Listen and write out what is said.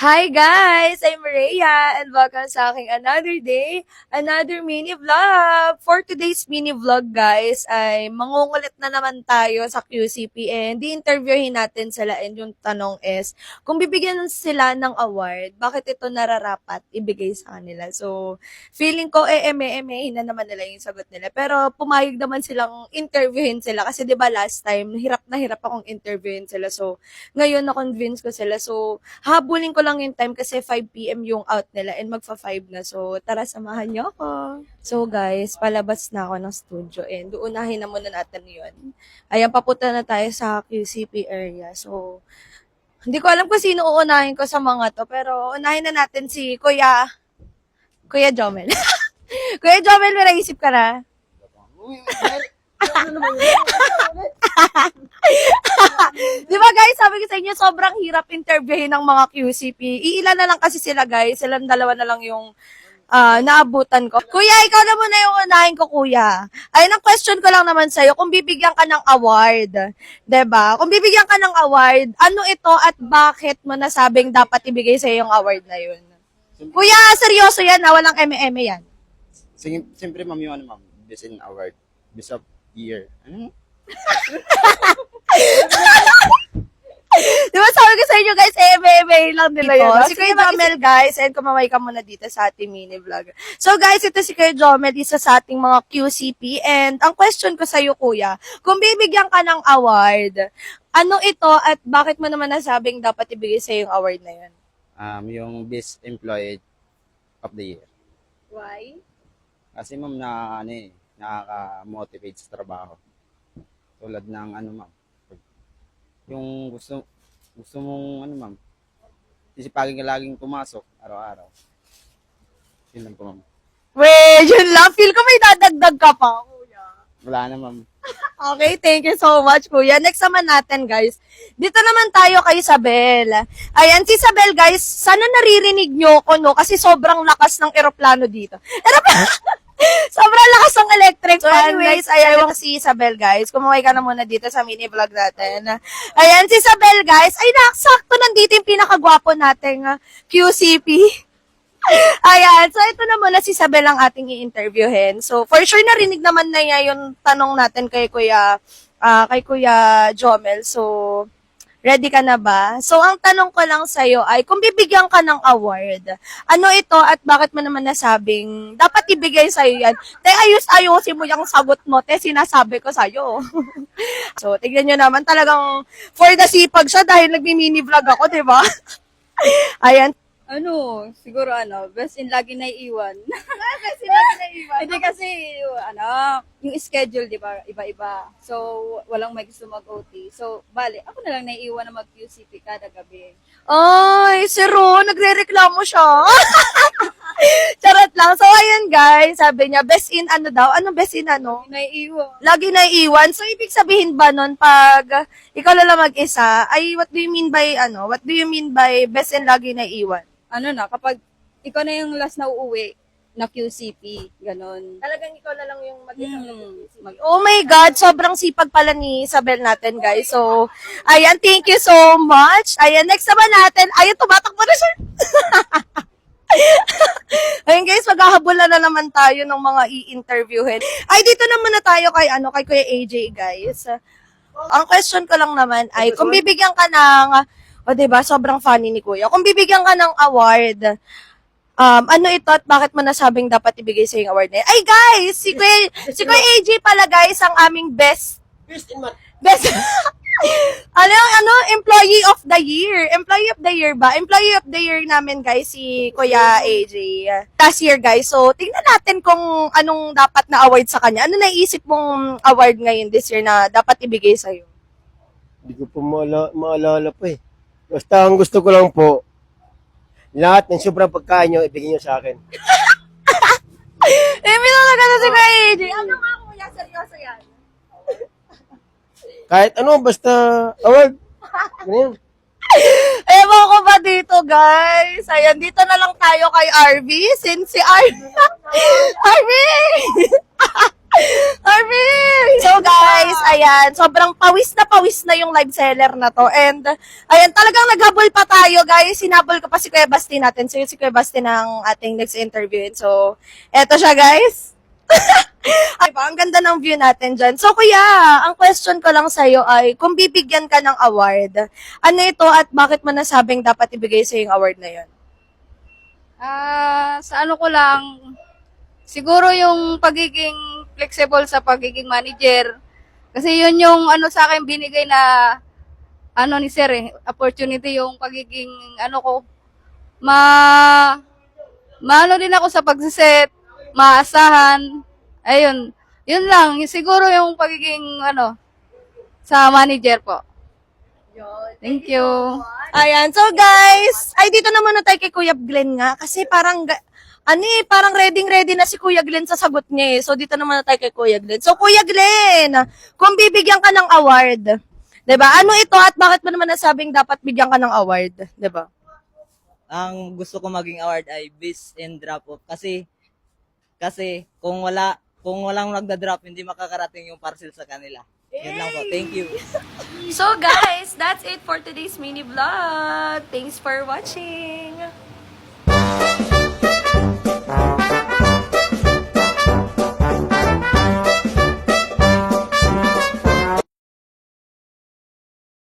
Hi guys! I'm Rhea and welcome sa aking another day, another mini vlog. For today's mini vlog guys ay mangungulit na naman tayo sa QCP and di-interviewin natin sila and yung tanong is kung bibigyan sila ng award, bakit ito nararapat ibigay sa kanila? So, feeling ko eme-emehin na naman nila yung sagot nila. Pero pumayag naman silang interviewin sila kasi 'di ba last time hirap na hirap akong interviewin sila. So, ngayon na-convince ko sila. So, habulin ko lang yung time kasi 5 PM yung out nila and magfa-5 na. So, tara samahan niyo ako. So, guys, palabas na ako ng studio and uunahin na muna natin yun. Ayan, papunta na tayo sa QCP area. So, hindi ko alam kung sino uunahin ko sa mga to, pero unahin na natin si Kuya Jomel. Kuya Jomel, may naisip ka na? Di ba guys, sabi ko sa inyo, sobrang hirap interviewin ng mga QCP. Iilan na lang kasi sila guys, silang dalawa na lang yung naabutan ko. Kuya, ikaw na muna yung unahin ko, kuya. Ayun, ang question ko lang naman sa'yo, kung bibigyan ka ng award, 'di ba? Kung bibigyan ka ng award, ano ito at bakit mo nasabing dapat ibigay sa'yo yung award na yun? Kuya, seryoso yan, walang eme-eme yan. Siyempre, ma'am, yung ano, ma'am, Best in Award, Best of Year. Ano? Di ba sabi ko sa inyo guys, eme-eme lang nila yun. Si Kuya Jomel guys, and kumamay ka muna dito sa ating mini vlog. So guys, ito si Kuya Jomel, isa sa ating mga QCP, and ang question ko sa'yo kuya, kung bibigyan ka ng award, ano ito at bakit mo naman nasabing dapat ibigay sa'yo yung award na yun? Yung Best Employee of the Year. Why? Kasi, ma'am, nakaka-motivate sa trabaho. Tulad ng, ano, ma'am, yung gusto mong, ano, ma'am, sisipagin ka laging pumasok, araw-araw. Yun lang po, ma'am. Wait, yun lang. Feel ko may dadagdag ka pa, kuya. Wala na, ma'am. Okay, thank you so much, kuya. Next naman natin, guys. Dito naman tayo kay Isabel. Ayan, si Isabel, guys, sana naririnig nyo ko, no? Kasi sobrang lakas ng eroplano dito. Sobrang lakas ng electric fan. Anyways, ayan ito si Isabel, guys. Kumuhay ka na muna dito sa mini vlog natin. Ayan, si Isabel, guys. Ay, naksakto nandito yung pinakagwapo nating QCP. Ayan, so ito na muna si Isabel ang ating i-interviewin. So, for sure narinig naman na niya yung tanong natin kay Kuya Jomel. So, ready ka na ba? So, ang tanong ko lang sa'yo ay, kung bibigyan ka ng award, ano ito at bakit mo naman nasabing dapat ibigay sa'yo yan? Te, ayusin mo yung sagot mo, te, sinasabi ko sa'yo. So, tignan nyo naman, talagang for the sipag siya dahil nagmi-mini vlog ako, di ba? Ayan. Siguro best in lagi na iiwan. Best in lagi na iwan. Hindi kasi, yung schedule, di ba, iba-iba. So, walang may gusto mag-OT. So, bali, ako na lang naiiwan na mag-QCP kada gabi. Ay, si Ron, nagre-reklamo siya. Charot lang. So, ayun guys, sabi niya, best in ano daw? Ano best in ano? Naiiwan. Lagi na iwan. So, ibig sabihin ba nun, pag ikaw lang mag-isa, ay what do you mean by best in lagi na iwan? Kapag ikaw na yung last na uuwi na QCP, ganon. Talagang ikaw na lang yung mag-isa. Oh my God, sobrang sipag pala ni Isabel natin, guys. So, ayan, thank you so much. Ayan, next naman natin. Ayan, tumatakbo na siya. Ayun guys, maghahabol na naman tayo ng mga i-interviewin. Ay, dito naman na tayo kay Kuya AJ, guys. Ang question ko lang naman ay, kung bibigyan ka ng, diba, sobrang funny ni Kuya. Kung bibigyan ka ng award, ano ito at bakit mo nasabing dapat ibigay sa yung award na yun? Ay guys, si Kuya AJ pala guys, ang aming best employee of the year. Employee of the year ba? Employee of the year namin guys, si Kuya AJ. Last year guys. So, tingnan natin kung anong dapat na award sa kanya. Ano naisip mong award ngayon this year na dapat ibigay sa'yo? Hindi ko po maalala po eh. Basta ang gusto ko lang po, lahat ng sobrang pagkain nyo, ibigay nyo sa akin. Talaga na si Kuya AJ. Ano nga kuya? Seryoso yan. Kahit ano, basta award. Ganyan. Ewan ko ba dito, guys? Ayan, dito na lang tayo kay RV. Since si RV... RV! Arvin! So guys, ayan, sobrang pawis na yung live seller na to. And ayan, talagang naghabol pa tayo guys. Sinabol ko pa si Kuya Basti natin. So yun si Kuya Basti ng ating next interview. So, eto siya guys. Ay ba, ang ganda ng view natin dyan. So kuya, ang question ko lang sa'yo ay, kung bibigyan ka ng award, ano ito at bakit mo nasabing dapat ibigay sa'yo yung award na yun? Sa ano ko lang, siguro yung pagiging flexible sa pagiging manager. Kasi yun yung ano sa akin binigay na ano ni sir opportunity yung pagiging ano ko maano din ako sa pagsiset, maasahan. Ayun, yun lang. Siguro yung pagiging ano sa manager po. Thank you. Ayan, so guys, ay dito naman na tayo kay Kuya Glenn nga, kasi parang, parang ready na si Kuya Glenn sa sagot niya eh. So dito naman na tayo kay Kuya Glenn. So Kuya Glenn, kung bibigyan ka ng award, 'di ba? Ano ito at bakit mo naman nasabing dapat bigyan ka ng award, 'di ba? Ang gusto ko maging award ay Best in Drop Off kasi kung walang nagda-drop hindi makakarating yung parcel sa kanila. Yun lang po. Thank you. So guys, that's it for today's mini vlog. Thanks for watching.